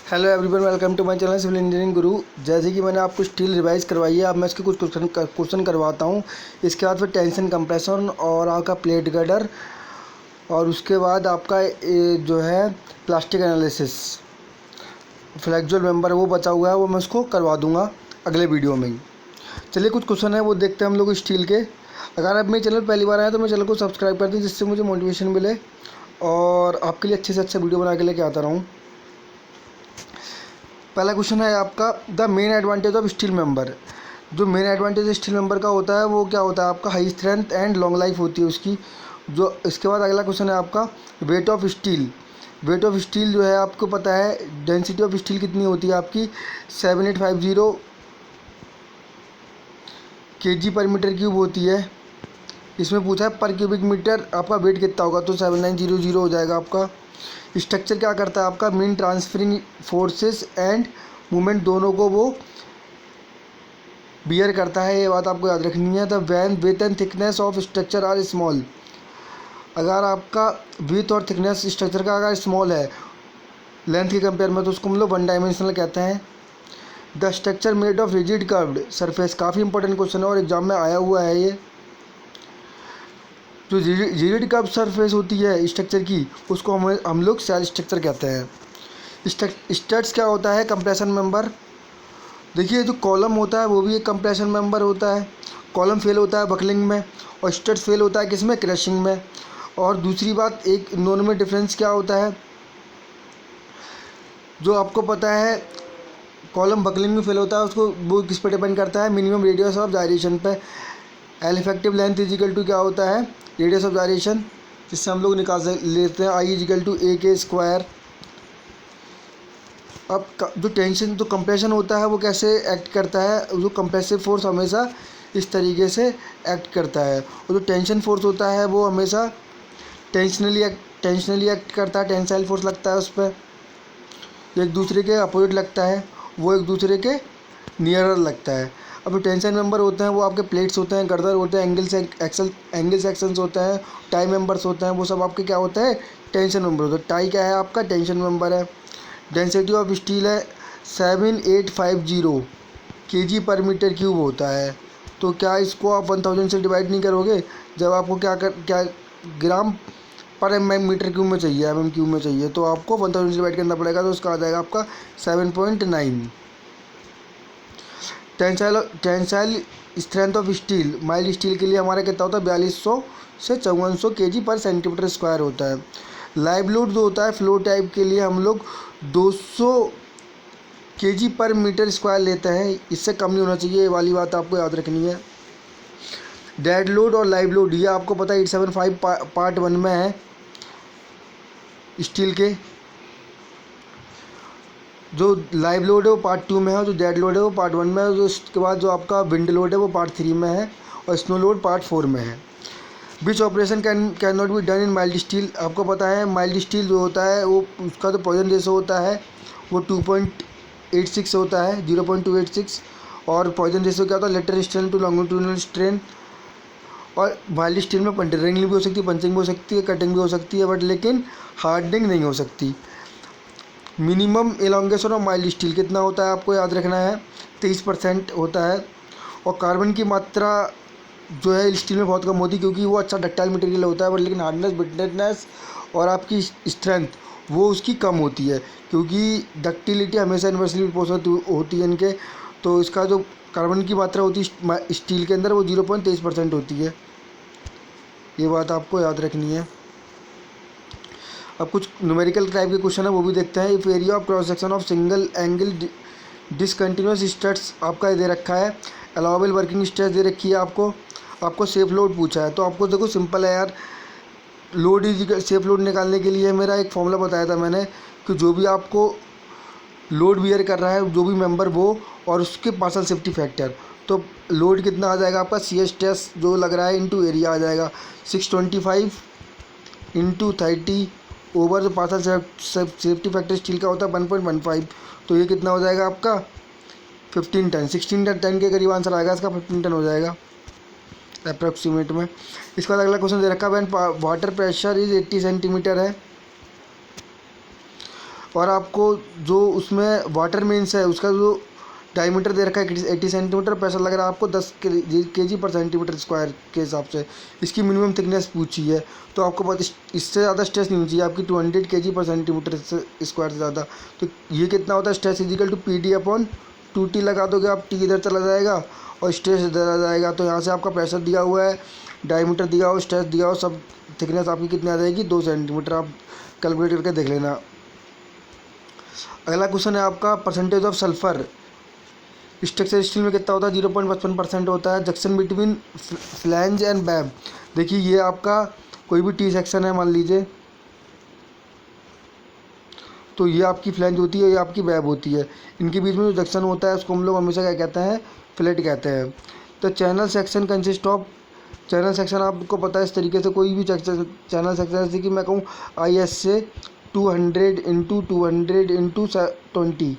Hello everyone, welcome to my channel civil engineering Guru. जैसे कि मैंने आपको स्टील रिवाइज करवाई है, अब मैं इसके कुछ क्वेश्चन करवाता हूँ। इसके बाद फिर टेंशन कंप्रेशन और आपका प्लेट गर्डर और उसके बाद आपका जो है प्लास्टिक एनालिसिस फ्लेक्जुअल मेंबर वो बचा हुआ है, वो मैं उसको करवा दूंगा अगले वीडियो में ही। चलिए कुछ क्वेश्चन है वो देखते हैं हम लोग स्टील के। अगर आप मेरे चैनल पहली बार आए तो मेरे चैनल को सब्सक्राइब कर दें, जिससे मुझे मोटिवेशन मिले और आपके लिए अच्छे से अच्छा वीडियो बना के लेके आता रहूँ। पहला क्वेश्चन है आपका, the main advantage of steel member. जो मेन एडवांटेज स्टील मेंबर का होता है वो क्या होता है आपका, high strength and long life होती है उसकी। जो इसके बाद अगला क्वेश्चन है आपका, weight of steel. Weight of steel जो है आपको पता है, डेंसिटी ऑफ स्टील कितनी होती है आपकी 7850 kg पर मीटर क्यूब होती है। इसमें पूछा है पर क्यूबिक मीटर आपका वेट कितना होगा, तो 7900 हो जाएगा आपका। स्ट्रक्चर क्या करता है आपका, mean transferring forces and movement दोनों को वो बियर करता है, ये बात आपको याद रखनी है। The van width and thickness of structure are small. अगर आपका विथ और थिकनेस स्ट्रक्चर का अगर स्मॉल है लेंथ के कंपेयर में, तो उसको हम लोग वन डायमेंशनल कहते हैं। The structure made of rigid curved surface, काफ़ी इंपॉर्टेंट क्वेश्चन है और एग्जाम में आया हुआ है ये। जो रिजिड कर्व सरफेस होती है स्ट्रक्चर की, उसको हम लोग सेल स्ट्रक्चर कहते हैं। स्टड्स क्या होता है, कंप्रेशन मेंबर। देखिए जो कॉलम होता है वो भी एक कंप्रेशन मेंबर होता है। कॉलम फेल होता है बकलिंग में और स्टड फेल होता है किसमें, क्रशिंग में। और दूसरी बात, एक इन दोनों में डिफरेंस क्या होता है, जो आपको पता है कॉलम बकलिंग में फेल होता है उसको वो किस पे डिपेंड करता है, मिनिमम रेडियस ऑफ जायरेशन पे। L effective length is equal to क्या होता है, रेडियस ऑफ जायरेशन, जिससे हम लोग निकाल लेते हैं आई इजिकल टू ए के स्क्वायर। अब जो टेंशन जो कंप्रेशन होता है वो कैसे एक्ट करता है, जो कंप्रेसिव फोर्स हमेशा इस तरीके से एक्ट करता है, और जो टेंशन फोर्स होता है वो हमेशा टेंशनली एक्ट करता है, टेंसाइल फोर्स लगता है उस पर, एक दूसरे के अपोजिट लगता है, वो एक दूसरे के नियरर लगता है। अब जो टेंशन मेंबर होते हैं वो आपके प्लेट्स होते हैं, गर्दर होते हैं, एंगल सेक्शंस होते हैं, टाई मेंबर्स होते हैं, वो सब आपके क्या होते हैं, टेंशन मेंबर होते हैं। टाई क्या है आपका, टेंशन मेंबर है। डेंसिटी ऑफ स्टील है 7850 kg पर मीटर क्यूब होता है। तो क्या इसको आप 1000 से डिवाइड नहीं करोगे, जब आपको क्या ग्राम पर मीटर क्यूब में चाहिए, क्यूब में चाहिए, तो आपको 1000 से डिवाइड करना पड़ेगा, तो उसका आ जाएगा आपका 7.9। Tensile strength of steel, mild steel के लिए हमारा कितना होता है, 4200 से 5400 kg पर सेंटीमीटर स्क्वायर होता है। लाइव लोड जो होता है फ्लो टाइप के लिए हम लोग 200 kg पर मीटर स्क्वायर लेते हैं, इससे कम नहीं होना चाहिए, ये वाली बात आपको याद रखनी है। डेड लोड और लाइव लोड ये आपको पता है 875 पार्ट 1 में है स्टील के। जो लाइव लोड है वो पार्ट 2 में है, और जो डेड लोड है वो पार्ट 1 में है, जो उसके बाद जो आपका विंड लोड है वो पार्ट 3 में है, और स्नो लोड पार्ट 4 में है। Which operation can not be done in mild steel. आपको पता है माइल्ड स्टील जो होता है वो उसका जो पॉइजन रेशो होता है वो 2.86 होता है, 0.286। और पॉइजन रेशो क्या होता है, lateral strain to longitudinal strain. और माइल्ड स्टील में पंचरिंग भी हो सकती है, पंचिंग भी हो सकती है, कटिंग भी हो सकती है, बट लेकिन हार्डनिंग नहीं हो सकती। Minimum elongation of mild steel कितना होता है आपको याद रखना है, 23% होता है। और कार्बन की मात्रा जो है स्टील में बहुत कम होती है, क्योंकि वो अच्छा डक्टाइल मटेरियल होता है, बट लेकिन हार्डनेस, ब्रिटनेस और आपकी स्ट्रेंथ वो उसकी कम होती है, क्योंकि डक्टिलिटी हमेशा इन्वर्सली प्रोपोर्शनल होती है इनके। तो इसका जो कार्बन की मात्रा होती है स्टील के अंदर वो 0.23% होती है, ये बात आपको याद रखनी है। अब कुछ न्यूमेरिकल टाइप के क्वेश्चन है वो भी देखते हैं। If area of cross section of single angle discontinuous stress आपका दे रखा है, अलाउबल वर्किंग स्ट्रेस दे रखी है आपको सेफ लोड पूछा है, तो आपको देखो सिंपल है यार, लोड इज सेफ लोड निकालने के लिए मेरा एक फॉर्मूला बताया था मैंने, कि जो भी आपको लोड बियर कर रहा है जो भी मेंबर वो, और उसके पार्शियल सेफ्टी फैक्टर, तो लोड कितना आ जाएगा आपका, सी एस टेस जो लग रहा है इंटू एरिया आ जाएगा 625 इंटू 30 ओवर जो पार्शियल सेफ्टी फैक्टर स्टील का होता है 1.15, तो ये कितना हो जाएगा आपका 15 टन, 16 टन के करीब आंसर आएगा इसका, 15 टन हो जाएगा अप्रॉक्सीमेट में। इसका अगला क्वेश्चन दे रखा है, वाटर प्रेशर इज 80 सेंटीमीटर है और आपको जो उसमें वाटर मेंस है उसका जो डायमीटर दे रखा है 80 सेंटीमीटर, पैसा लग रहा है आपको 10 kg पर सेंटीमीटर स्क्वायर के हिसाब से। इसकी मिनिमम थिकनेस पूछी है, तो आपको बहुत इससे ज़्यादा स्ट्रेस नहीं होनी चाहिए आपकी 200 kg पर सेंटीमीटर स्क्वायर से ज़्यादा। तो ये कितना होता है स्ट्रेस इजिकल टू PD/2T लगा दोगे आप, टी इधर चला जाएगा और स्ट्रेस इधर आ जाएगा। तो यहाँ से आपका प्रेशर दिया हुआ है, डायमीटर दिया हो, स्ट्रेस दिया हो, सब थिकनेस आपकी कितनी आ जाएगी 2 सेंटीमीटर। आप कैलकुलेट करके देख लेना। अगला क्वेश्चन है आपका percentage of sulphur structure steel में कितना होता है, 0.55% होता है। Junction between flange and babe, देखिए ये आपका कोई भी टी सेक्शन है मान लीजिए, तो ये आपकी फ्लैंज होती है, ये आपकी बैब होती है। इनके बीच में जो जंक्शन होता है उसको हम लोग हमेशा क्या कहते हैं, फ्लेट कहते हैं। तो channel section consist of, channel section आपको पता है इस तरीके से कोई भी चैनल सेक्शन, जैसे कि मैं कहूँ IS से 200 × 200 × 20,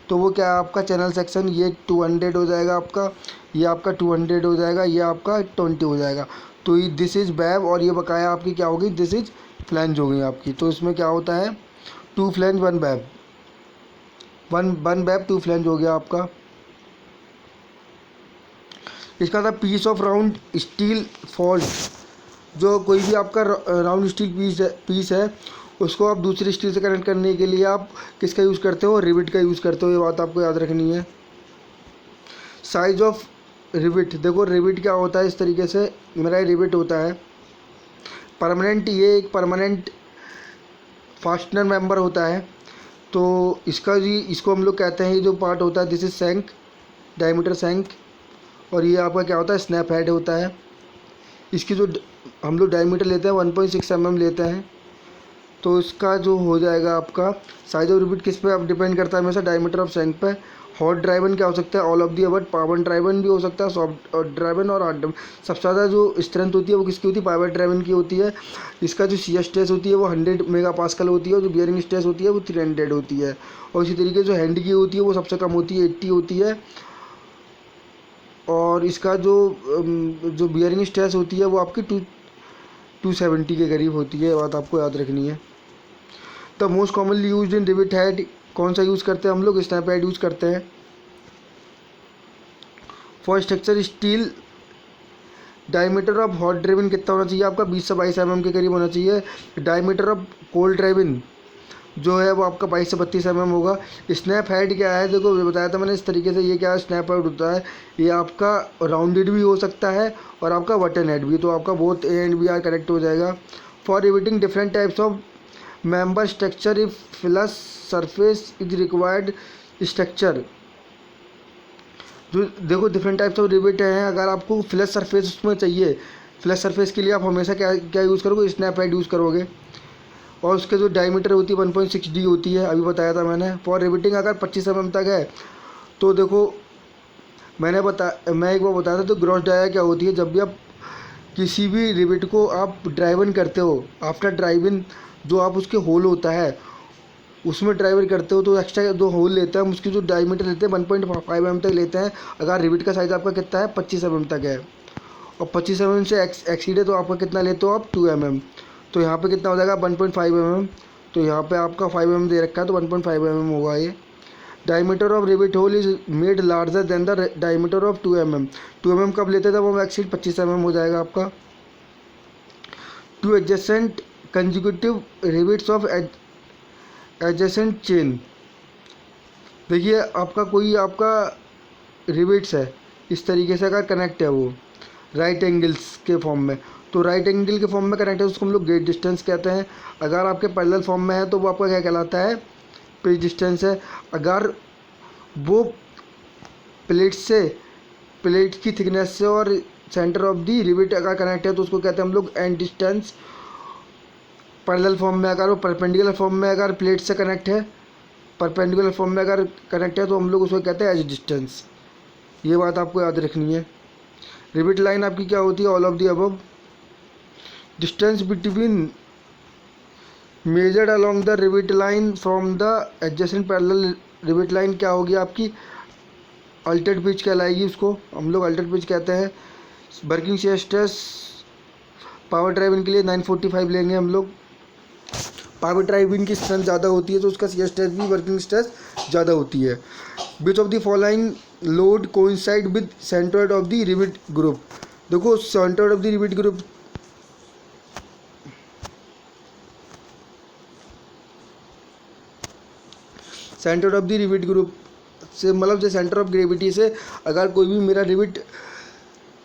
तो वो क्या है आपका चैनल सेक्शन, ये 200 हो जाएगा आपका, ये आपका 200 हो जाएगा, ये आपका 20 हो जाएगा। तो ये दिस इज़ बैब और ये बकाया आपकी क्या होगी, दिस इज़ फ्लैंज हो गई आपकी। तो इसमें क्या होता है 2 फ्लैंज 1 बैब, 1 बैब 2 फ्लैंज हो गया आपका। इसका था piece of round steel fault, जो कोई भी आपका राउंड स्टील पीस है उसको आप दूसरे स्टील से कनेक्ट करने के लिए आप किसका यूज़ करते हो, रिविट का यूज़ करते हो। ये बात आपको याद रखनी है। साइज ऑफ रिविट, देखो रिविट क्या होता है, इस तरीके से मेरा रिविट होता है परमानेंट, ये एक परमानेंट फास्टनर मेंबर होता है। तो इसका जी, इसको हम लोग कहते हैं, ये जो पार्ट होता है दिस इज सैंक, डायमीटर सैंक, और ये आपका क्या होता है स्नैप हेड होता है। इसकी जो हम लोग डायमीटर लेते हैं 1.6 mm लेते हैं। तो इसका जो हो जाएगा आपका साइज ऑफ रिविट किस पे आप डिपेंड करता है हमेशा, डायमीटर ऑफ सैंक पे। हॉट ड्राइवन क्या हो सकता है, all of the above, power driven भी हो सकता है, सॉफ्ट ड्राइवन और हार्ड ड्राइवन। सबसे ज़्यादा जो स्ट्रेंथ होती है वो किसकी होती है, पावर ड्राइवन की होती है। इसका जो शियर स्ट्रेस होती है वो 100 MPa होती है, और जो बियरिंग स्ट्रेस होती है वो 300 होती है। और इसी तरीके से जो हैंड की होती है वो सबसे कम होती है, 80 होती है। और इसका जो बियरिंग स्ट्रेस होती है वो आपकी 270 के करीब होती है। ये बात आपको याद रखनी है। The most commonly use in rivet head, कौन सा यूज़ करते हैं हम लोग, स्नैप हेड यूज़ करते हैं। For structure steel diameter of hot driven कितना होना चाहिए आपका, 20 से 22 mm के करीब होना चाहिए। डायमीटर ऑफ कोल्ड ड्राइवन जो है वो आपका 22 से 32 mm होगा। स्नैप हेड क्या है, देखो ये बताया था मैंने इस तरीके से, ये क्या है स्नैप हेड होता है, ये आपका राउंडेड भी हो सकता है और आपका बटन हेड भी, तो आपका both A and B are correct हो जाएगा। For riveting different types of member structure if flush surface is required structure, जो देखो डिफरेंट टाइप्स ऑफ रिविट हैं, अगर आपको फ्लश सरफेस उसमें चाहिए, फ्लश सरफेस के लिए आप हमेशा क्या क्या यूज़ करोगे, स्नैप हेड यूज़ करोगे। और उसके जो डायमीटर होती है 1.6D होती है, अभी बताया था मैंने। फॉर रिविटिंग अगर 25 mm तक है तो देखो मैं एक बार बताया था, तो ग्रॉस डाया क्या होती है, जब भी आप किसी भी रिविट को आप ड्राइवन करते हो, आफ्टर ड्राइविंग जो आप उसके होल होता है उसमें ड्राइवर करते हो, तो एक्स्ट्रा दो होल लेते हैं हम, उसकी जो डायमीटर लेते हैं 1.5 mm तक लेते हैं। अगर रिविट का साइज़ आपका कितना है 25 mm तक है, और 25 mm से एक्सीड है तो आपका कितना लेते हो आप 2 mm। तो यहाँ पे कितना हो जाएगा 1.5 mm, तो यहाँ पे आपका 5 mm दे रखा है तो 1.5 mm होगा ये। Diameter of rivet hole is made larger than the diameter of 2 mm। 2 mm कब लेते थे वो एक्सीड 25 mm हो जाएगा आपका। Two adjacent consecutive rivets of adjacent chain, देखिए आपका कोई आपका रिविट्स है इस तरीके से, अगर कनेक्ट है वो राइट एंगल्स के फॉर्म में, तो राइट एंगल के फॉर्म में कनेक्ट है उसको हम लोग गेट डिस्टेंस कहते हैं। अगर आपके पैरेलल फॉर्म में है तो वो आपका क्या कहलाता है, पिच डिस्टेंस है। अगर वो प्लेट की थिकनेस से और सेंटर ऑफ दी रिविट अगर कनेक्ट है तो उसको कहते हैं हम लोग एंड डिस्टेंस। पैरेलल फॉर्म में अगर वो परपेंडिकुलर फॉर्म में अगर प्लेट से कनेक्ट है, परपेंडिकुलर फॉर्म में अगर कनेक्ट है तो हम लोग उसको कहते हैं एज डिस्टेंस। ये बात आपको याद रखनी है। रिविट लाइन आपकी क्या होती है, all of the above. Distance between measured along the rivet line from the adjacent parallel rivet line क्या होगी आपकी, अल्टर्ड पिच कहलाएगी, उसको हम लोग अल्टर्ड पिच कहते हैं। Working shear stress power driving के लिए 945 लेंगे हम लोग। पावर ड्राइविंग की स्ट्रेंथ ज़्यादा होती है तो उसका शियर स्ट्रेस भी वर्किंग स्ट्रेस ज़्यादा होती है। Which of the following load coincide with centroid of the rivet group. देखो centroid of the rivet group center of the rivet group से मतलब जो सेंटर ऑफ ग्रेविटी से अगर कोई भी मेरा रिवेट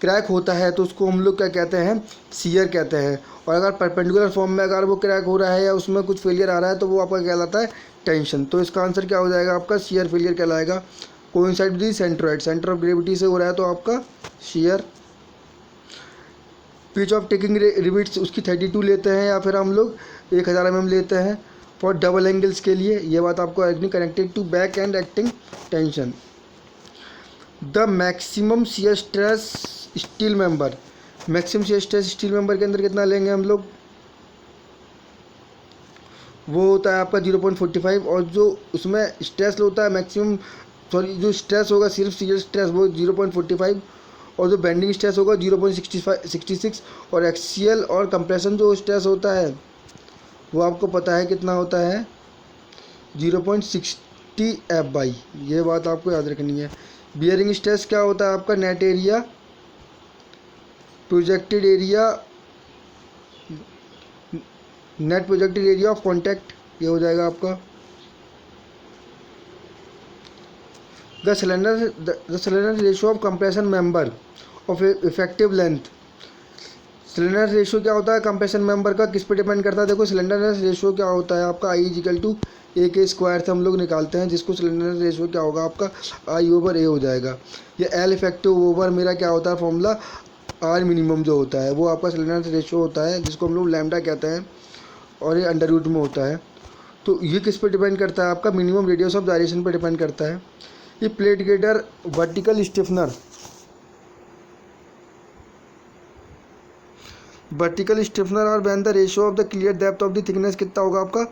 क्रैक होता है तो उसको हम लोग क्या कहते हैं, शियर कहते हैं। और अगर परपेंडिकुलर फॉर्म में अगर वो क्रैक हो रहा है या उसमें कुछ फेलियर आ रहा है तो वो आपका कहलाता है टेंशन। तो इसका आंसर क्या हो जाएगा आपका, शियर फेलियर कहलाएगा। Coincide with centroid, centre of gravity से हो रहा है तो आपका shear. Pitch of taking rivets उसकी 32 लेते हैं या फिर हम लोग 1000 mm लेते हैं फॉर डबल एंगल्स के लिए। ये बात आपको connected to back and acting tension. The maximum shear stress steel member, maximum shear stress steel member के अंदर कितना लेंगे हम लोग, वो होता है आपका 0.45। और जो उसमें स्ट्रेस होता है मैक्सिमम, सॉरी जो स्ट्रेस होगा सिर्फ शियर स्ट्रेस वो 0.45 और जो बेंडिंग स्ट्रेस होगा 0.66। और एक्सियल और कंप्रेशन जो स्ट्रेस होता है वो आपको पता है कितना होता है, 0.60 F/। ये बात आपको याद रखनी है। बियरिंग स्ट्रेस क्या होता है आपका, net area projected area, net projected area of contact, ये हो जाएगा आपका। The cylinder ratio of compression member of effective length. Cylinder ratio क्या होता है कंप्रेशन मेंबर का, किस पे डिपेंड करता है। देखो सिलेंडर रेशियो क्या होता है आपका, I=A² से हम लोग निकालते हैं, जिसको सिलेंडर रेशियो क्या होगा आपका I/A हो जाएगा। ये L इफेक्टिव ओवर मेरा क्या होता है फॉर्मूला, R मिनिमम जो होता है वो आपका सिलेंडर रेशियो होता है, जिसको हम लोग लैम्डा कहते हैं और ये अंडर रूट में होता है। तो ये किस पे डिपेंड करता है आपका, मिनिमम रेडियस ऑफ डायरेक्शन पे डिपेंड करता है। ये plate girder vertical stiffener, vertical stiffener और when the ratio of the clear depth of the thickness कितना होगा आपका,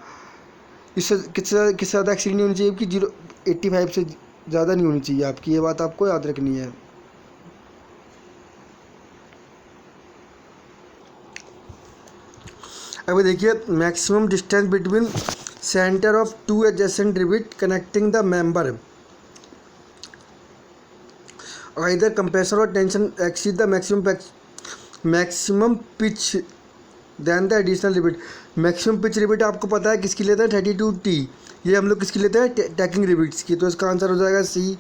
इससे किससे ज़्यादा एक्सीड नहीं होनी चाहिए कि 0.85 से ज़्यादा नहीं होनी चाहिए आपकी। ये बात आपको याद रखनी है। अभी देखिए maximum distance between center of two adjacent rivet connecting the member either compressor और tension exceed the maximum pitch then the additional rivet. Maximum pitch rivet आपको पता है किसकी लेते हैं, 32T। ये हम लोग किसकी लेते हैं, टैकिंग रिवेट्स की। तो इसका आंसर हो जाएगा C।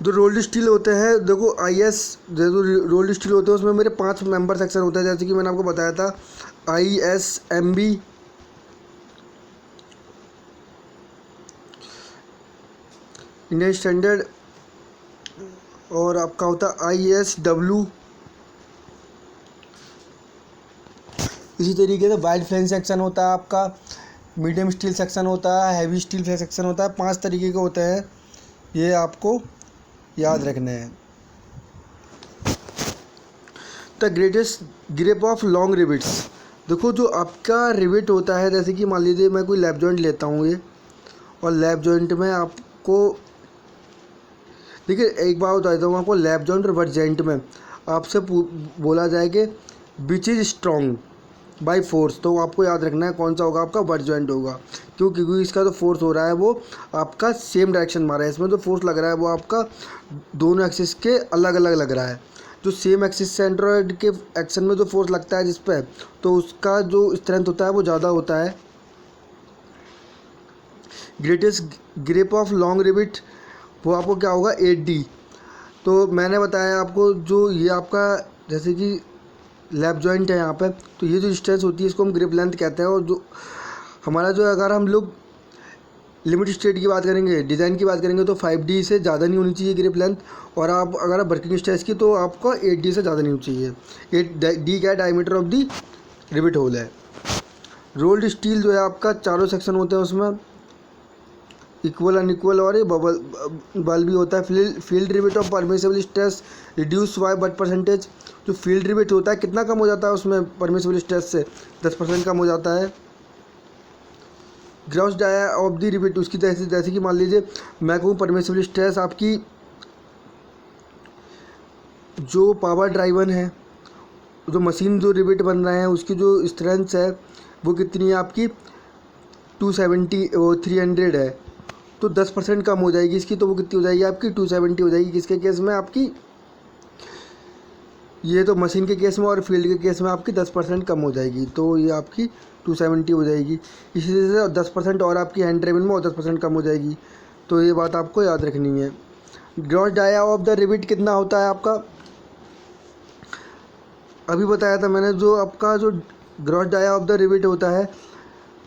जो रोल्ड स्टील होते हैं, देखो जो रोल्ड स्टील होते हैं उसमें मेरे 5 मेंबर सेक्शन होता है, जैसे कि मैंने आपको बताया था ISMB, इंडियन स्टैंडर्ड, और आपका होता है ISW। इसी तरीके से वाइड फ्लेंज सेक्शन होता है आपका, मीडियम स्टील सेक्शन होता है, हैवी स्टील सेक्शन होता है। 5 तरीके के होते हैं, ये आपको याद रखना है। The greatest grip of long rivets, देखो जो आपका रिवेट होता है, जैसे कि मान लीजिए मैं कोई लैप जॉइंट लेता हूँ ये, और लैप जॉइंट में आपको देखिए एक बात बता देता हूँ आपको, लैप जॉइंट और बट जॉइंट में आपसे बोला जाए कि which is strong by force, तो आपको याद रखना है कौन सा होगा आपका, बट जॉइंट होगा। क्योंकि इसका जो फोर्स हो रहा है वो आपका सेम डायरेक्शन मार रहा है, इसमें जो फोर्स लग रहा है वो आपका दोनों एक्सिस के अलग अलग लग रहा है। जो सेम एक्सिस सेंट्रोइड के एक्शन में जो फोर्स लगता है जिस पर, तो उसका जो स्ट्रेंथ होता है वो ज़्यादा होता है। Greatest grip of long rivet वो आपको क्या होगा, 8D। तो मैंने बताया आपको जो ये आपका जैसे कि लैप जॉइंट है यहाँ पे, तो ये जो डिस्टेंस होती है इसको हम ग्रिप लेंथ कहते हैं। और जो हमारा जो अगर हम लोग लिमिट स्टेट की बात करेंगे, डिज़ाइन की बात करेंगे, तो 5D से ज़्यादा नहीं होनी चाहिए ग्रिप लेंथ। और आप अगर वर्किंग स्ट्रेस की तो आपका 8D से ज़्यादा नहीं होनी चाहिए। 8D क्या diameter of the rivet hole है। रोल्ड स्टील जो है आपका चारों सेक्शन होते हैं, उसमें इक्वल अनइक्वल और ये बल भी होता है। Field rivet of permissible stress reduce by but percentage, जो फील्ड रिवेट होता है कितना कम हो जाता है उसमें परमिसिबल स्ट्रेस से, 10% कम हो जाता है। Gross dia of the rivet, उसकी जैसे कि मान लीजिए मैं कहूँ परमिसिबल स्ट्रेस आपकी जो पावर ड्राइवन है जो मशीन जो रिवेट बन रहे हैं उसकी जो स्ट्रेंथ है वो कितनी है आपकी 270 वो 300 है, तो 10% कम हो जाएगी इसकी, तो वो कितनी हो जाएगी आपकी 270 हो जाएगी। किसके केस में आपकी, ये तो मशीन के केस में, और फील्ड के केस में आपकी 10% कम हो जाएगी, तो ये आपकी 270 हो जाएगी। इसी तरह से 10% और आपकी हैंड ड्राइवन में और 10% कम हो जाएगी, तो ये बात आपको याद रखनी है। Gross dia of the rivet कितना होता है आपका, अभी बताया था मैंने, जो आपका जो gross dia of the rivet होता है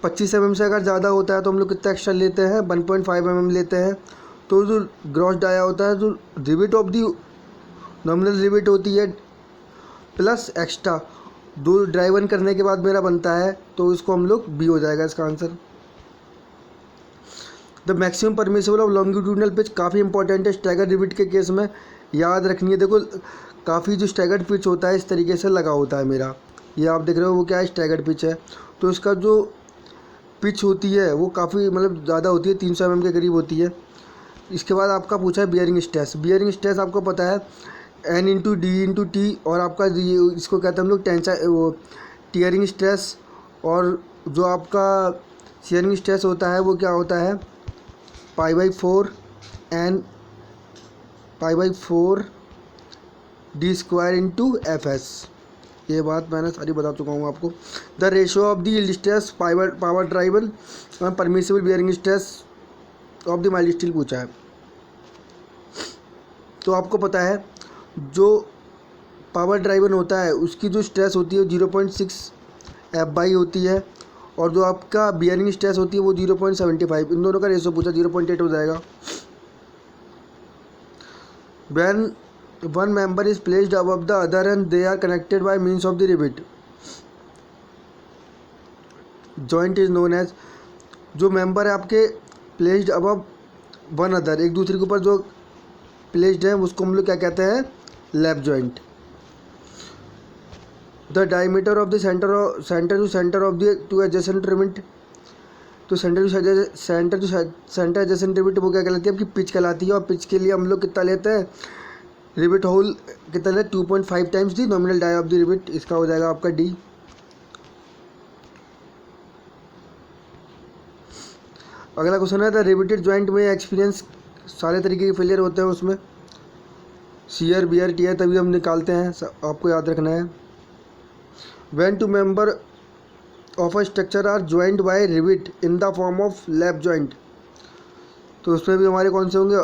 25 mm से अगर ज़्यादा होता है तो हम लोग कितना एक्स्ट्रा लेते हैं, 1.5 mm लेते हैं। तो जो ग्रॉस डाया होता है, जो rivet of the nominal rivet होती है प्लस एक्स्ट्रा, दो ड्राइवन करने के बाद मेरा बनता है, तो इसको हम लोग बी हो जाएगा इसका answer. The maximum permissible of longitudinal pitch काफ़ी इंपॉर्टेंट है स्टैगर रिविट के केस में, याद रखनी है। देखो काफ़ी जो स्टैगर्ड पिच होता है इस तरीके से लगा होता है मेरा, ये आप देख रहे हो वो क्या है, स्टैगर्ड पिच है। तो इसका जो पिच होती है वो काफ़ी मतलब ज़्यादा होती है, 300 mm के करीब होती है। इसके बाद आपका पूछा है बियरिंग स्ट्रेस। बियरिंग स्ट्रेस आपको पता है N/D/T, और आपका इसको कहते हैं हम लोग टेंशन वो टीयरिंग स्ट्रेस, और जो आपका शियरिंग स्ट्रेस होता है वो क्या होता है π/4 D² × Fs। ये बात मैंने सारी बता चुका हूँ आपको। The ratio of the yield stress power driven permissible bearing stress of the mild steel पूछा है। तो आपको पता है जो पावर ड्राइवन होता है उसकी जो स्ट्रेस होती है 0.6 F/, होती है, और जो आपका बियरिंग स्ट्रेस होती है वो 0.75। इन दोनों का रेशियो पूछा, 0.8 हो जाएगा। When one member is placed above the other and they are connected by means of the rivet, joint is known as, जो मेंबर है आपके प्लेस्ड अबव वन अदर, एक दूसरे के ऊपर जो प्लेस्ड है उसको हम लोग क्या कहते हैं, lap joint. The diameter of the centre of the two adjacent rivet, तो सेंटर एडजेसेंट रिवेट वो क्या कहलाती है आपकी पिच कहलाती है, और पिच के लिए हम लोग कितना लेते हैं, रिवेट होल कितना लेते हैं 2.5 times the nominal dia of the rivet, इसका हो जाएगा आपका डी। अगला क्वेश्चन है द रिवेटेड जॉइंट में एक्सपीरियंस सारे तरीके के फेलियर होते हैं, उसमें शियर बियर टियर तभी हम निकालते हैं, आपको याद रखना है। When two member of a structure are joint by rivet in the form of lap joint, तो उसमें भी हमारे कौन से होंगे,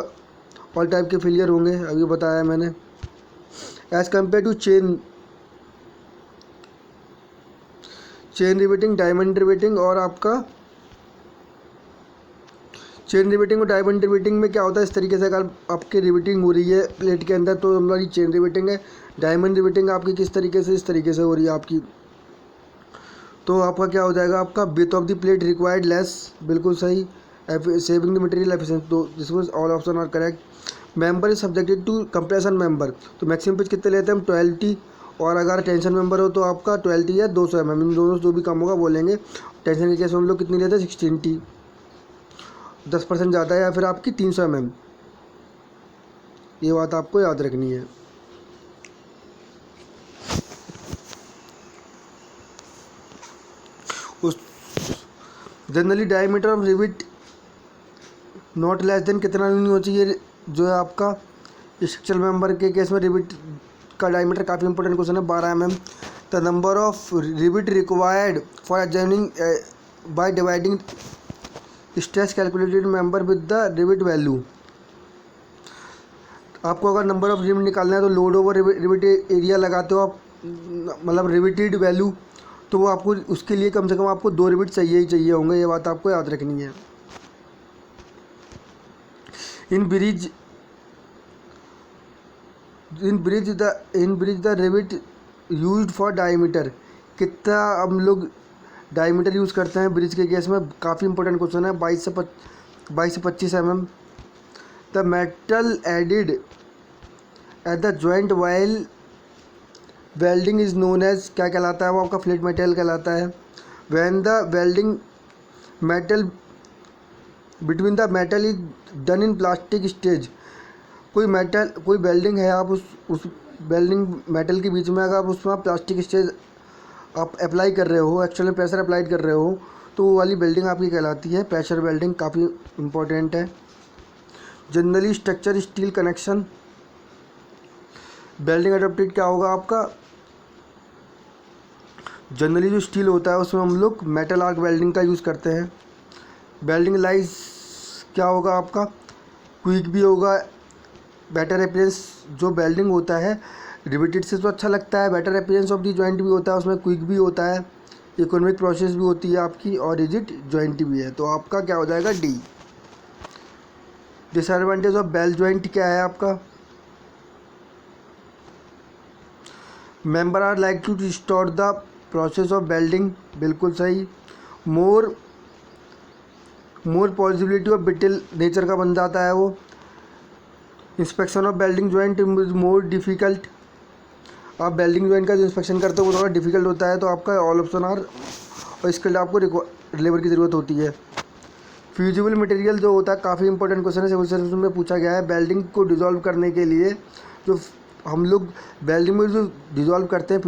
ऑल टाइप के फेलियर होंगे, अभी बताया मैंने। As compare to chain riveting, diamond riveting, और आपका चेन रिवेटिंग और डायमंड रिवेटिंग में क्या होता है, इस तरीके से अगर आपकी रिवेटिंग हो रही है प्लेट के अंदर तो हमारी चेन रिवेटिंग है। डायमंड रिवेटिंग आपकी किस तरीके से, इस तरीके से हो रही है आपकी, तो आपका क्या हो जाएगा, आपका width of the plate required less, बिल्कुल सही। सेविंग द मटेरियल एफिशिएंसी, तो this was all option are correct. Member is subjected to compression member, तो मैक्सिमम पिच कितने लेते हैं हम 12T, और अगर टेंशन मेंबर हो तो आपका 12T या 200 mm, इन दोनों से जो भी कम होगा वो लेंगे। टेंशन के केस में हम लोग कितनी लेते हैं 16T, 10% ज़्यादा है, या फिर आपकी 300 mm, ये बात आपको याद रखनी है। उस generally diameter of rivet not less than कितना नहीं होना चाहिए, जो है आपका स्ट्रक्चरल मेंबर के केस में रिविट का डायमीटर काफ़ी इंपॉर्टेंट क्वेश्चन है, 12 mm। The number of rivet required for examining by dividing stress calculated member with the rivet value, आपको अगर नंबर ऑफ रिविट निकालना है तो लोड ओवर रिविट एरिया लगाते हो आप, मतलब रिविटेड वैल्यू, तो वो आपको उसके लिए कम से कम आपको 2 रिविट चाहिए ही चाहिए होंगे, ये बात आपको याद रखनी है। In bridge the rivet used for diameter, कितना हम लोग डायमीटर यूज़ करते हैं ब्रिज के केस में, काफ़ी इंपॉर्टेंट क्वेश्चन है, 22 से 25 mm। The metal added at the joint while welding is known as, क्या कहलाता है वो आपका फ्लेट मेटेरियल कहलाता है। When the welding metal between the metal is done in plastic stage, कोई वेल्डिंग है आप उस वेल्डिंग मेटल के बीच में अगर आप उसमें आप प्लास्टिक स्टेज आप अप्लाई कर रहे हो, एक्चुअली प्रेशर अप्लाई कर रहे हो, तो वो वाली वेल्डिंग आपकी कहलाती है प्रेशर वेल्डिंग, काफ़ी इम्पोर्टेंट है। Generally structure steel connection welding adapted क्या होगा आपका, जनरली जो स्टील होता है उसमें हम लोग मेटल आर्क वेल्डिंग का यूज़ करते हैं। वेल्डिंग लाइज क्या होगा आपका, क्विक भी होगा, बेटर अपीयरेंस, जो वेल्डिंग होता है रिवेटेड से तो अच्छा लगता है, better appearance of the joint भी होता है, उसमें क्विक भी होता है, इकोनॉमिक प्रोसेस भी होती है आपकी, और रिजिड जॉइंट भी है। तो आपका क्या हो जाएगा डी। डिसएडवांटेज ऑफ बेल जॉइंट क्या है आपका, member are like to distort the process of welding, बिल्कुल सही। More possibility of brittle nature का बन जाता है वो। Inspection of welding joint is more difficult, आप वेल्डिंग जॉइंट का जो इंस्पेक्शन करते हो वो थोड़ा डिफिकल्ट होता है, तो आपका ऑल ऑप्शन आर, और इसके लिए आपको लेबर की ज़रूरत होती है। फ्यूजिबल मटेरियल जो होता है, काफ़ी इंपॉर्टेंट क्वेश्चन है, सिविल सर्विस में पूछा गया है। वेल्डिंग को डिज़ोल्व करने के लिए जो हम लोग वेल्डिंग में जो डिज़ोल्व करते हैं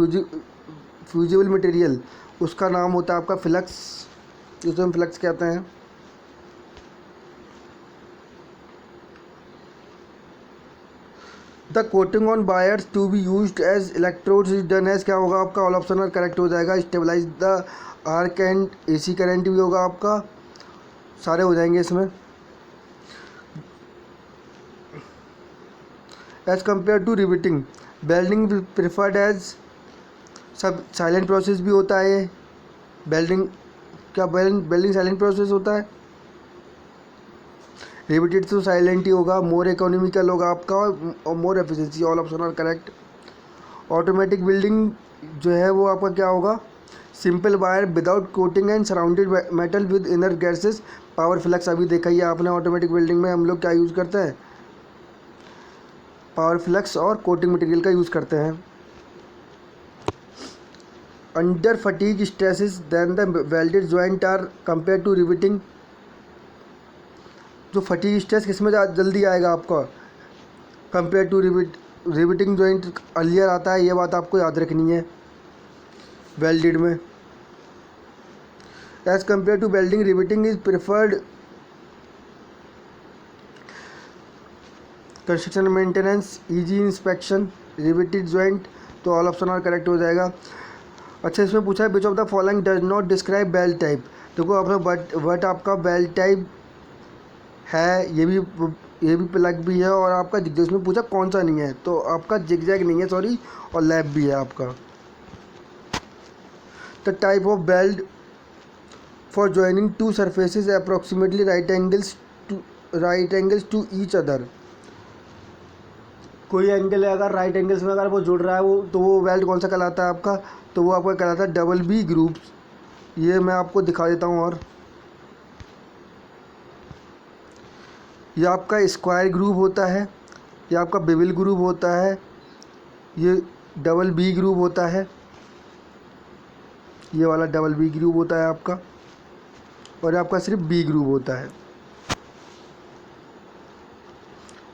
फ्यूजिबल मटेरियल, उसका नाम होता है आपका फ्लक्स, जिसे हम फ्लक्स कहते हैं। The coating on wires to be used as electrodes is done as, क्या होगा आपका ऑल ऑप्शन करेक्ट हो जाएगा। Stabilise the arc and AC current भी होगा आपका, सारे हो जाएंगे इसमें। As compare to riveting, welding preferred as, सब साइलेंट प्रोसेस भी होता है ये वेल्डिंग, क्या वेल्डिंग साइलेंट प्रोसेस होता है, रिवेटेड तो साइलेंट ही होगा। मोर इकोनॉमिकल होगा आपका और more efficiency, all option are correct. Automatic welding जो है वो आपका क्या होगा, simple wire without coating and surrounded metal with inner gases, power flux अभी देखा ही आपने। ऑटोमेटिक वेल्डिंग में हम लोग क्या यूज़ करते हैं, पावर फ्लक्स और कोटिंग मटेरियल का यूज़ करते हैं। Under fatigue stresses then the welded joint are compare to riveting, जो फटीग स्ट्रेस किस में जल्दी आएगा आपका, compare to riveting joint earlier आता है, ये बात आपको याद रखनी है वेल्डेड में। As compare to welding, riveting is preferred. Construction maintenance, easy inspection, riveted joint, तो ऑल ऑप्शन आर करेक्ट हो जाएगा। अच्छा, इसमें पूछा है which of the following does not describe बेल टाइप, देखो अपना वट आपका बेल टाइप है, ये भी प्लग भी है, और आपका जिगजैग में पूछा कौन सा नहीं है, तो आपका जिगजैग नहीं है सॉरी, और लैब भी है आपका। The type of weld for joining two surfaces approximately right angles to each other, कोई एंगल है अगर राइट एंगल्स में अगर वो जुड़ रहा है वो, तो वो वेल्ड कौन सा कहलाता है आपका, तो वो आपका कहलाता है डबल बी ग्रुप। ये मैं आपको दिखा देता हूँ, और ये आपका स्क्वायर ग्रुप होता है, ये आपका बेवल ग्रुप होता है, ये डबल बी ग्रुप होता है, ये वाला डबल बी ग्रुप होता है आपका, और आपका सिर्फ बी ग्रुप होता है।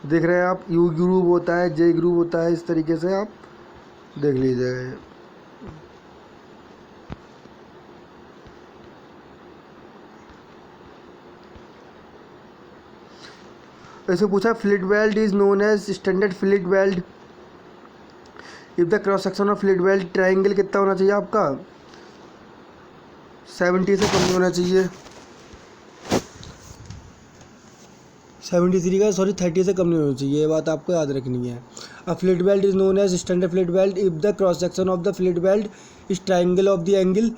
देख रहे हैं आप, यू ग्रुप होता है, जे ग्रुप होता है, इस तरीके से आप देख लीजिएगा। ऐसे पूछा fillet weld is known as standard fillet weld if the cross section of fillet weld triangle कितना होना चाहिए आपका, 70 से कम होना चाहिए, 73 का सॉरी 30 से कम नहीं होना चाहिए, ये बात आपको याद रखनी है। A fillet weld is known as standard fillet weld if the cross section of the fillet weld is triangle of the angle,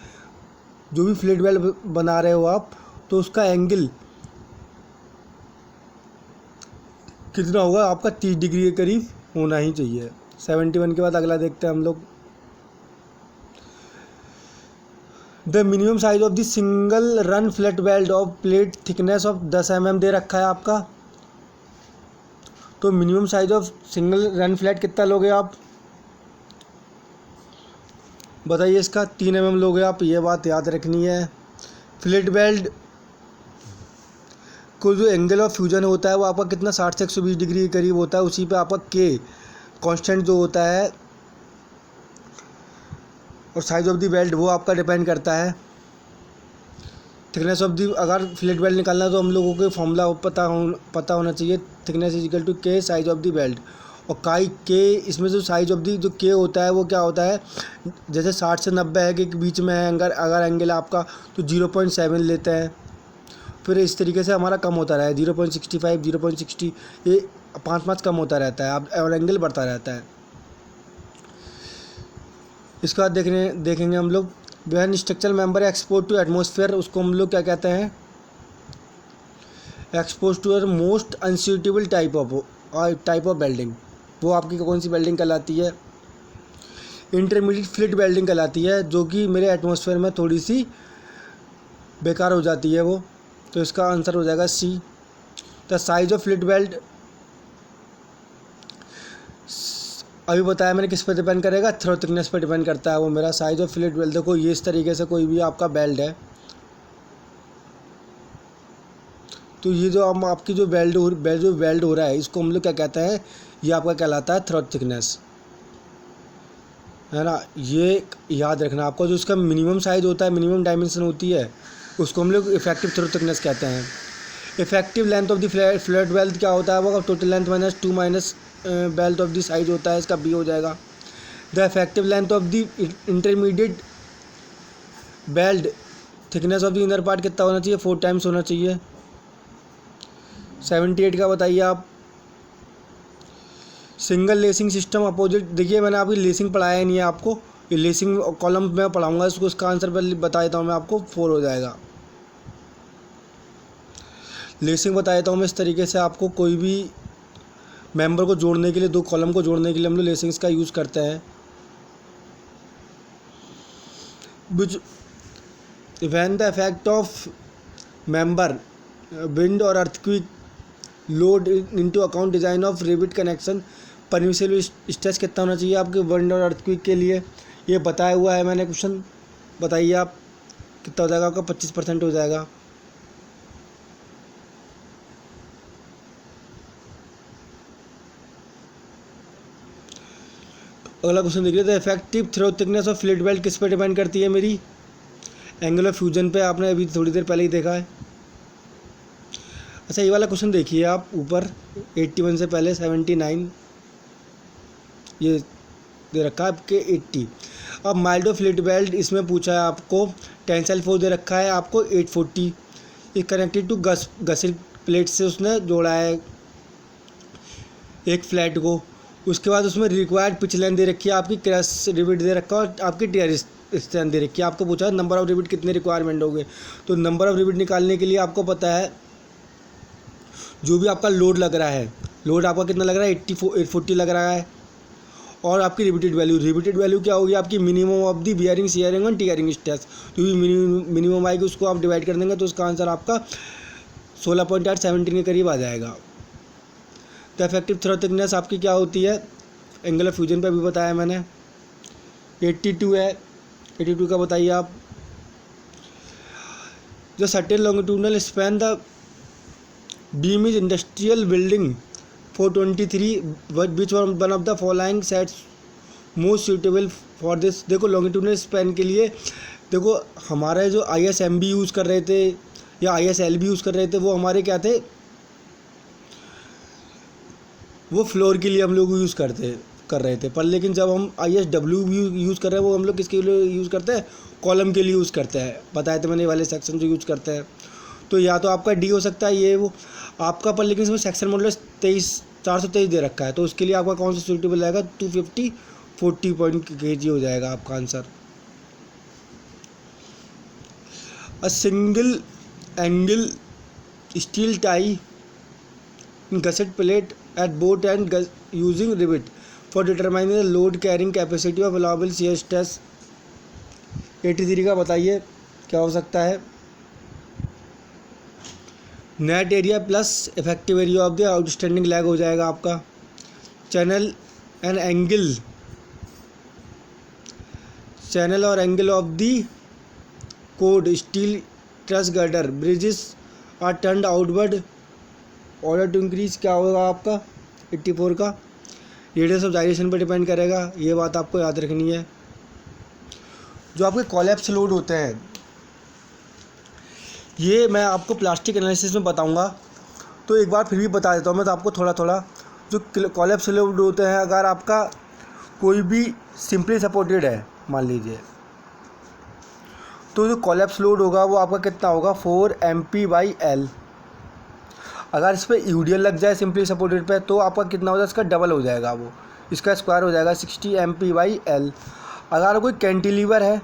जो भी फ्लिट वेल्ड बना रहे हो आप, तो उसका एंगल कितना होगा आपका, 30 डिग्री के करीब होना ही चाहिए। 71 के बाद अगला देखते हैं हम लोग। The minimum size of the single run flat weld of plate thickness of 10 mm दे रखा है आपका, तो minimum size of single run flat कितना लोगे आप, बताइए इसका, 3 mm लोगे आप, ये बात याद रखनी है। फ्लैट वेल्ड को जो एंगल ऑफ फ्यूजन होता है वो आपका कितना 60 से 120 डिग्री के करीब होता है, उसी पे आपका के कांस्टेंट जो होता है और साइज ऑफ द बेल्ट वो आपका डिपेंड करता है। थिकनेस ऑफ दी, अगर फिलेट बेल्ट निकालना है तो हम लोगों को फॉर्मूला पता होना चाहिए। थिकनेस इज इक्वल टू के साइज ऑफ द बेल्ट। और काई के, इसमें जो साइज ऑफ दी जो के होता है वो क्या होता है, जैसे 60 से 90 है कि बीच में है, अगर एंगल आपका तो 0.7 लेते हैं। फिर इस तरीके से हमारा कम होता रहा है 0.65 0.60, ये 5 कम होता रहता है और एंगल बढ़ता रहता है। इसके बाद देखेंगे हम लोग when structural member expose to atmosphere, उसको हम लोग क्या कहते हैं, expose to most unsuitable type of welding. वो आपकी कौन सी वेल्डिंग कहलाती है, इंटरमीडिएट फ्लिट वेल्डिंग कहलाती है, जो कि मेरे एटमॉस्फेयर में थोड़ी सी बेकार हो जाती है वो। तो इसका आंसर हो जाएगा C. The size of fillet weld, अभी बताया मैंने किस पर डिपेंड करेगा, थ्रो थिकनेस पर डिपेंड करता है वो मेरा साइज ऑफ फ्लिट वेल्ड। देखो ये इस तरीके से कोई भी आपका बेल्ट है, तो ये जो हम आपकी जो वेल्ड हो रहा है इसको हम लोग क्या कहते हैं, ये आपका कहलाता है थ्रो थिकनेस, है ना। ये याद रखना आपको, जो उसका मिनिमम साइज होता है, मिनिमम डायमेंशन होती है, उसको हम लोग इफेक्टिव थ्रो थिकनेस कहते हैं। Effective length of the flat weld क्या होता है, वो total length minus 2 minus belt of the size होता है, इसका बी हो जाएगा। The effective length of the intermediate belt thickness of the inner part कितना होना चाहिए, 4 टाइम्स होना चाहिए। 78 का बताइए आप। सिंगल लेसिंग सिस्टम अपोजिट, देखिए मैंने अभी लेसिंग पढ़ाया ही नहीं है आपको, ये लेसिंग कॉलम में पढ़ाऊंगा इसको, इसका आंसर बता देता हूँ मैं आपको, 4 हो जाएगा। लेसिंग बता देता हूँ मैं इस तरीके से, आपको कोई भी मेंबर को जोड़ने के लिए, 2 कॉलम को जोड़ने के लिए हम लोग लेसिंग्स का यूज़ करते हैं। Which when the effect of member wind और earthquake load into account design of rivet connection, permissible stress कितना होना चाहिए आपके विंड और अर्थक्वेक के लिए, ये बताया हुआ है मैंने क्वेश्चन। बताइए आप कितना हो जाएगा आपका, 25% हो जाएगा। अगला क्वेश्चन देखिए, the effective throat thickness of fillet weld किस पर डिपेंड करती है मेरी, एंगल ऑफ फ्यूजन पे, आपने अभी थोड़ी देर पहले ही देखा है। अच्छा ये वाला क्वेश्चन देखिए आप ऊपर, 81 से पहले 79 ये दे रखा है आपके 80। अब माइल्ड ऑफ फ्लिट बेल्ट इसमें पूछा है आपको, टेंसाइल फोर्स दे रखा है आपको 840, ये कनेक्टेड टू गसिल प्लेट से उसने जोड़ा है एक फ्लैट को। उसके बाद उसमें रिक्वायर्ड पिच लेंथ दे रखी है आपकी, क्रैश रिविट दे रखा है और आपकी टियर स्ट्रेंथ दे रखी है। आपको पूछा है नंबर ऑफ रिविट कितने रिक्वायरमेंट होंगे, तो नंबर ऑफ रिविट निकालने के लिए आपको पता है जो भी आपका लोड लग रहा है, लोड आपका कितना लग रहा है, 840 लग रहा है, और आपकी रिपीटेड वैल्यू क्या होगी आपकी, minimum of the bearing sharing और टीयरिंग स्ट्रेस, जो भी मिनिमम आएगी उसको आप डिवाइड कर देंगे तो उसका आंसर आपका 16.8 17 के करीब आ जाएगा। तो इफेक्टिव थ्रो थिकनेस आपकी क्या होती है, एंगल ऑफ फ्यूजन पे भी बताया मैंने, 82 है। 82 का बताइए आप। जो certain longitudinal span the beam is industrial building 423 which one of the following sets most suitable for this. देखो लॉन्गिट्यूडनल स्पैन के लिए, देखो हमारे जो ISMB यूज़ कर रहे थे या ISLB यूज़ कर रहे थे, वो हमारे क्या थे, वो फ्लोर के लिए हम लोग यूज़ कर रहे थे। पर लेकिन जब हम ISW यूज़ कर रहे हैं, वो हम लोग किसके लिए यूज़ करते हैं, कॉलम के लिए यूज़ करते हैं। बताए थे मैंने वाले सेक्शन जो यूज़ करते हैं, तो या तो आपका डी हो सकता है ये वो आपका, पर लेकिन इसमें सेक्शन मॉडुलस 423 दे रखा है, तो उसके लिए आपका कौन सा सूटेबल आएगा, 250 40 kg हो जाएगा आपका answer. A single angle steel tie gusset plate at both ends using rivet for determining the load carrying capacity of allowable shear stress। 83 का बताइए क्या हो सकता है, net area plus effective area of the outstanding leg हो जाएगा आपका। Channel और एंगल ऑफ द कोड steel truss girder bridges are turned outward order to increase, क्या होगा आपका 84 का। रेडियस ऑफ जाइरेशन पर डिपेंड करेगा, ये बात आपको याद रखनी है। जो आपके कोलैप्स लोड होते हैं, ये मैं आपको प्लास्टिक एनालिसिस में बताऊंगा, तो एक बार फिर भी बता देता हूँ मैं तो आपको थोड़ा थोड़ा। जो कोलैप्स लोड होते हैं, अगर आपका कोई भी सिंपली सपोर्टेड है मान लीजिए, तो जो कोलैप्स लोड होगा वो आपका कितना होगा 4 MP/L। अगर इस पर यूडियल लग जाए सिंपली सपोर्टेड पे तो आपका कितना हो जाएगा, इसका डबल हो जाएगा, वो इसका स्क्वायर हो जाएगा 60 MP/L। अगर कोई कैंटिलीवर है,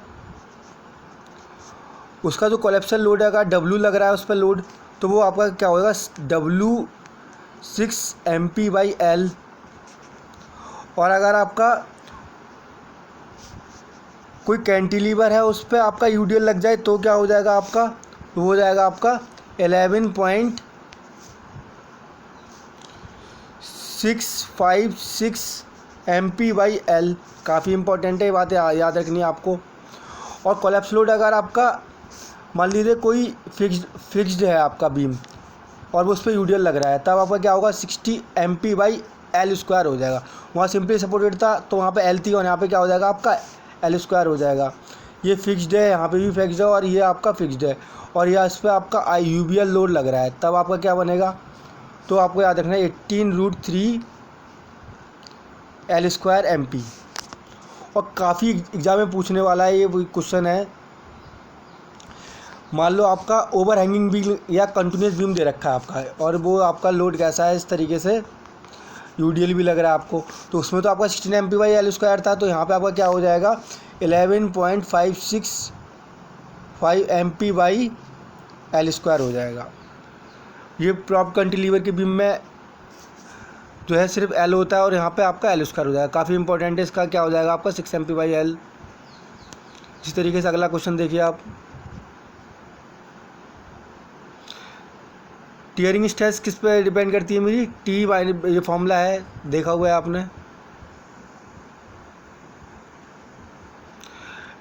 उसका जो कोलैप्सल लोड है, अगर W लग रहा है उस पर लोड, तो वो आपका क्या होगा W 6 MP/L। और अगर आपका कोई कैंटिलीवर है उस पर आपका यूडियल लग जाए तो क्या हो जाएगा आपका, वो हो जाएगा आपका 11.656 MP/L। काफ़ी इंपॉर्टेंट है, ये बातें याद रखनी है आपको। और कोलैप्स लोड अगर आपका मान लीजिए कोई फिक्स्ड है आपका बीम और वो उस पर यूडियल लग रहा है, तब आपका क्या होगा 60 MP/L स्क्वायर हो जाएगा। वहाँ सिंपली सपोर्टेड था तो वहाँ पे L थी और यहाँ पे क्या हो जाएगा आपका L स्क्वायर हो जाएगा। ये फिक्स्ड है, यहाँ पे भी फिक्स्ड है और ये आपका फिक्स्ड है, और यह इस पर आपका यूबियल लोड लग रहा है, तब आपका क्या बनेगा, तो आपको याद रखना है 18√3 L स्क्वायर MP। और काफ़ी एग्जाम में पूछने वाला है ये क्वेश्चन है। मान लो आपका ओवर हैंगिंग बीम या कंटिन्यूस बीम दे रखा है आपका, और वो आपका लोड कैसा है, इस तरीके से यूडियल भी लग रहा है आपको, तो उसमें तो आपका 16 MP/L स्क्वायर था, तो यहाँ पे आपका क्या हो जाएगा 11.565 MP/L स्क्वायर हो जाएगा। ये प्रॉप कैंटिलीवर के बीम में जो है सिर्फ L होता है और यहाँ पे आपका L स्क्वायर हो जाएगा। काफ़ी इंपॉर्टेंट है, इसका क्या हो जाएगा आपका 6 MP/L। इस तरीके से अगला क्वेश्चन देखिए आप। टीयरिंग स्ट्रेस किस पे डिपेंड करती है मेरी, टी ये फॉर्मूला है, देखा हुआ है आपने।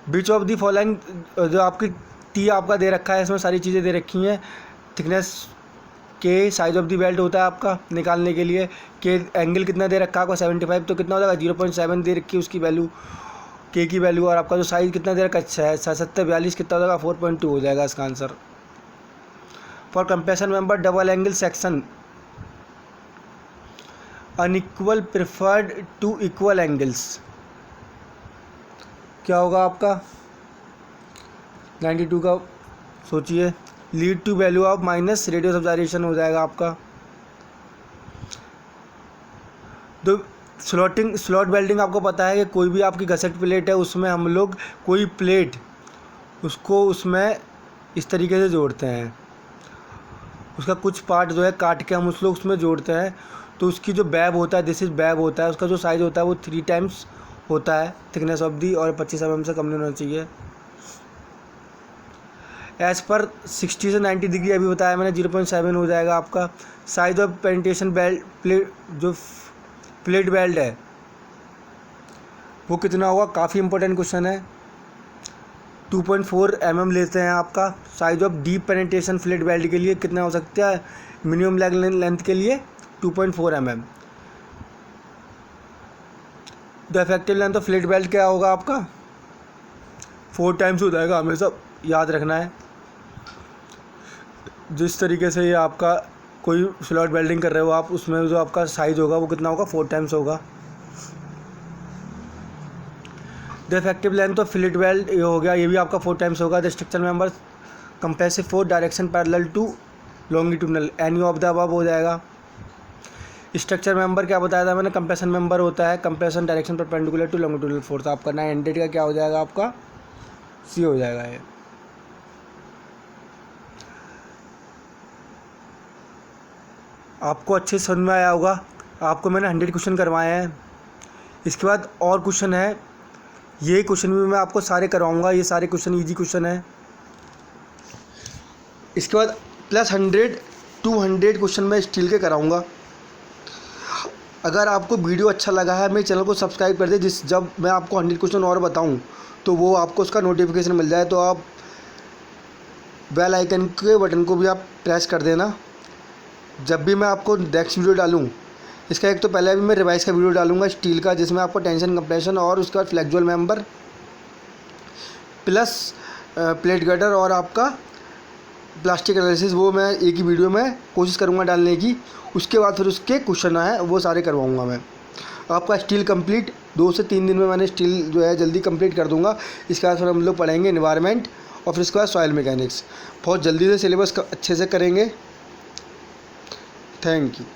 बीच ऑफ दी फॉलोइंग, जो आपकी टी आपका दे रखा है, इसमें सारी चीज़ें दे रखी हैं। थिकनेस के, साइज ऑफ दी बेल्ट होता है आपका निकालने के लिए, के एंगल कितना दे रखा है आपका 75, तो कितना हो जाएगा 0.7 दे रखी है उसकी वैल्यू, के की वैल्यू। और आपका जो साइज़ कितना दे रखा है 70/42, कितना हो जाएगा 4.2 हो जाएगा इसका answer. For compression member double angle section unequal preferred to equal angles, क्या होगा आपका 92 का, सोचिए, lead to value of minus radius of gyration हो जाएगा आपका। तो स्लॉट वेल्डिंग आपको पता है कि कोई भी आपकी गसेट प्लेट है उसमें हम लोग कोई प्लेट उसको उसमें इस तरीके से जोड़ते हैं, उसका कुछ पार्ट जो है काट के हम उसमें जोड़ते हैं, तो उसकी जो बैब होता है, दिस इज बैब होता है, उसका जो साइज़ होता है वो 3 टाइम्स होता है थिकनेस ऑफ दी, और 25 mm से कम नहीं होना चाहिए। एज़ पर 60 से 90 डिग्री अभी बताया मैंने 0.7 हो जाएगा आपका। Size of penetration belt plate, जो प्लेट बेल्ट है वो कितना होगा, काफ़ी इंपॉर्टेंट क्वेश्चन है। 2.4 mm लेते हैं आपका। Size of deep penetration flat belt के लिए कितना हो सकता है, मिनिमम लेग लेंथ के लिए 2.4 mm। The effective length of flat belt क्या होगा आपका 4 टाइम्स हो जाएगा, हमेशा याद रखना है। जिस तरीके से ये आपका कोई स्लॉट वेल्डिंग कर रहे हो आप, उसमें जो आपका साइज होगा वो कितना होगा 4 टाइम्स होगा। The effective length of fillet weld ये हो गया, ये भी आपका 4 टाइम्स होगा। The structure member compressive force direction parallel to longitudinal, any of the above हो जाएगा। स्ट्रक्चर मेंबर क्या बताया था मैंने, कंप्रेशन मेंबर होता है, compression direction perpendicular to longitudinal force. आपका 900 का क्या हो जाएगा आपका सी हो जाएगा। ये आपको अच्छे समझ में आया होगा। आपको मैंने 100 क्वेश्चन करवाए हैं। इसके बाद और क्वेश्चन है, ये क्वेश्चन भी मैं आपको सारे करवाऊंगा, ये सारे क्वेश्चन इजी क्वेश्चन है। इसके बाद प्लस 100 200 क्वेश्चन मैं स्टील के कराऊंगा। अगर आपको वीडियो अच्छा लगा है मेरे चैनल को सब्सक्राइब कर दे, जब मैं आपको 100 क्वेश्चन और बताऊं तो वो आपको उसका नोटिफिकेशन मिल जाए, तो आप बेल आइकन के बटन को भी आप प्रेस कर देना। जब भी मैं आपको नेक्स्ट वीडियो डालूं इसका एक तो पहले भी मैं रिवाइज का वीडियो डालूंगा स्टील का, जिसमें आपको टेंशन कंप्रेशन और उसका फ्लेक्जुअल मेंबर प्लस प्लेट गर्डर और आपका प्लास्टिक एनालिसिस, वो मैं एक ही वीडियो में कोशिश करूँगा डालने की। उसके बाद फिर उसके क्वेश्चन है वो सारे करवाऊँगा मैं। आपका स्टील कंप्लीट 2 से 3 दिन में मैंने स्टील जो है जल्दी कंप्लीट कर दूंगा। इसके बाद फिर हम लोग पढ़ेंगे एनवायरनमेंट और फिर इसके बाद सॉइल मैकेनिक्स। बहुत जल्दी से सिलेबस अच्छे से करेंगे। Thank you.